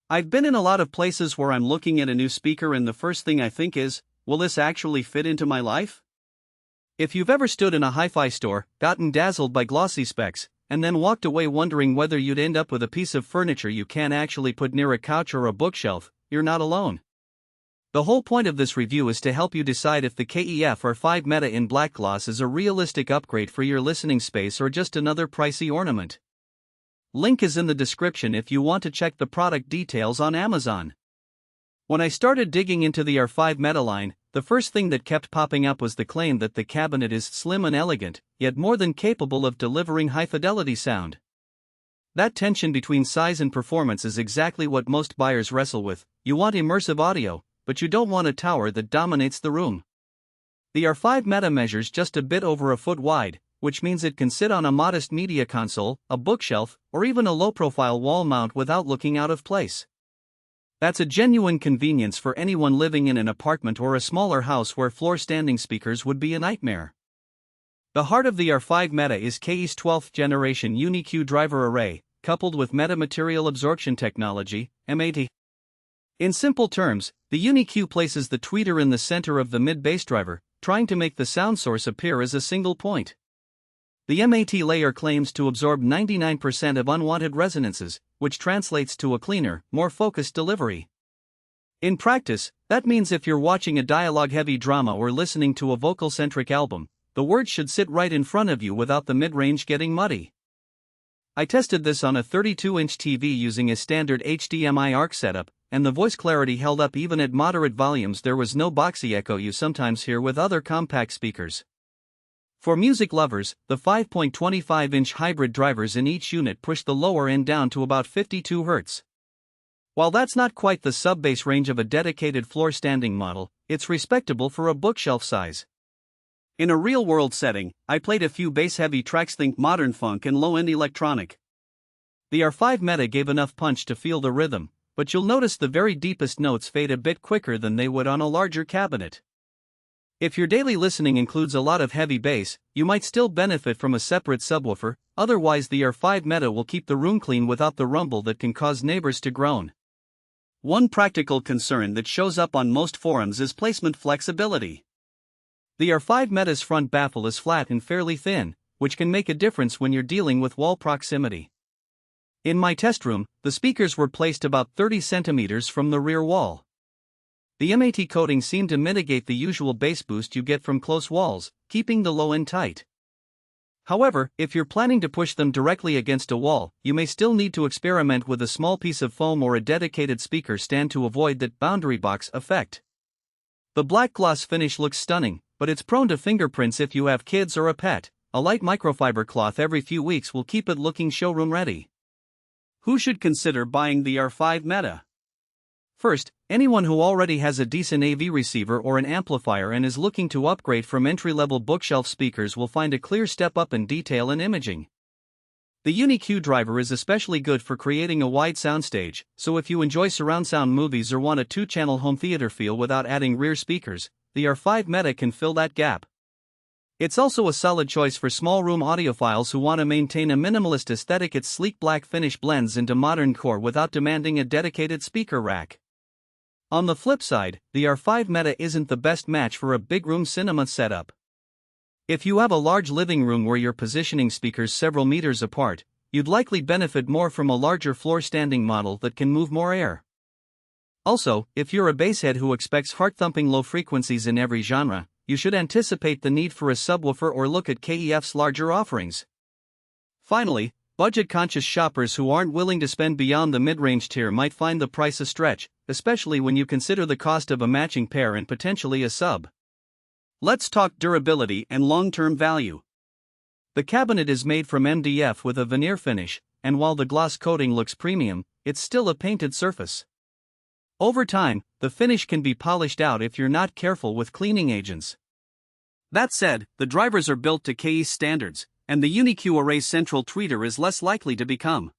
I've been in a lot of places where I'm looking at a new speaker and the first thing I think is, will this actually fit into my life? If you've ever stood in a hi-fi store, gotten dazzled by glossy specs, and then walked away wondering whether you'd end up with a piece of furniture you can't actually put near a couch or a bookshelf, you're not alone. The whole point of this review is to help you decide if the KEF R5 Meta in black gloss is a realistic upgrade for your listening space or just another pricey ornament. Link is in the description if you want to check the product details on Amazon. When I started digging into the R5 Meta line, the first thing that kept popping up was the claim that the cabinet is slim and elegant, yet more than capable of delivering high-fidelity sound. That tension between size and performance is exactly what most buyers wrestle with. You want immersive audio, but you don't want a tower that dominates the room. The R5 Meta measures just a bit over a foot wide, which means it can sit on a modest media console, a bookshelf, or even a low-profile wall mount without looking out of place. That's a genuine convenience for anyone living in an apartment or a smaller house where floor-standing speakers would be a nightmare. The heart of the R5 Meta is KE's 12th generation Uni-Q driver array, coupled with metamaterial absorption technology, MAT. In simple terms, the Uni-Q places the tweeter in the center of the mid-bass driver, trying to make the sound source appear as a single point. The MAT layer claims to absorb 99% of unwanted resonances, which translates to a cleaner, more focused delivery. In practice, that means if you're watching a dialogue-heavy drama or listening to a vocal-centric album, the words should sit right in front of you without the mid-range getting muddy. I tested this on a 32-inch TV using a standard HDMI ARC setup, and the voice clarity held up even at moderate volumes. There was no boxy echo you sometimes hear with other compact speakers. For music lovers, the 5.25-inch hybrid drivers in each unit push the lower end down to about 52 Hz. While that's not quite the sub-bass range of a dedicated floor-standing model, it's respectable for a bookshelf size. In a real-world setting, I played a few bass-heavy tracks, think modern funk and low-end electronic. The R5 Meta gave enough punch to feel the rhythm, but you'll notice the very deepest notes fade a bit quicker than they would on a larger cabinet. If your daily listening includes a lot of heavy bass, you might still benefit from a separate subwoofer. Otherwise the R5 Meta will keep the room clean without the rumble that can cause neighbors to groan. One practical concern that shows up on most forums is placement flexibility. The R5 Meta's front baffle is flat and fairly thin, which can make a difference when you're dealing with wall proximity. In my test room, the speakers were placed about 30 centimeters from the rear wall. The MAT coating seemed to mitigate the usual bass boost you get from close walls, keeping the low end tight. However, if you're planning to push them directly against a wall, you may still need to experiment with a small piece of foam or a dedicated speaker stand to avoid that boundary box effect. The black gloss finish looks stunning, but it's prone to fingerprints if you have kids or a pet. A light microfiber cloth every few weeks will keep it looking showroom ready. Who should consider buying the R5 Meta? First, anyone who already has a decent AV receiver or an amplifier and is looking to upgrade from entry-level bookshelf speakers will find a clear step up in detail and imaging. The Uni-Q driver is especially good for creating a wide soundstage, so if you enjoy surround sound movies or want a 2-channel home theater feel without adding rear speakers, the R5 Meta can fill that gap. It's also a solid choice for small room audiophiles who want to maintain a minimalist aesthetic. Its sleek black finish blends into modern core without demanding a dedicated speaker rack. On the flip side, the R5 Meta isn't the best match for a big room cinema setup. If you have a large living room where you're positioning speakers several meters apart, you'd likely benefit more from a larger floor-standing model that can move more air. Also, if you're a basshead who expects heart-thumping low frequencies in every genre, you should anticipate the need for a subwoofer or look at KEF's larger offerings. Finally, budget-conscious shoppers who aren't willing to spend beyond the mid-range tier might find the price a stretch, especially when you consider the cost of a matching pair and potentially a sub. Let's talk durability and long-term value. The cabinet is made from MDF with a veneer finish, and while the gloss coating looks premium, it's still a painted surface. Over time, the finish can be polished out if you're not careful with cleaning agents. That said, the drivers are built to KE standards, and the Uni-Q array's central tweeter is less likely to become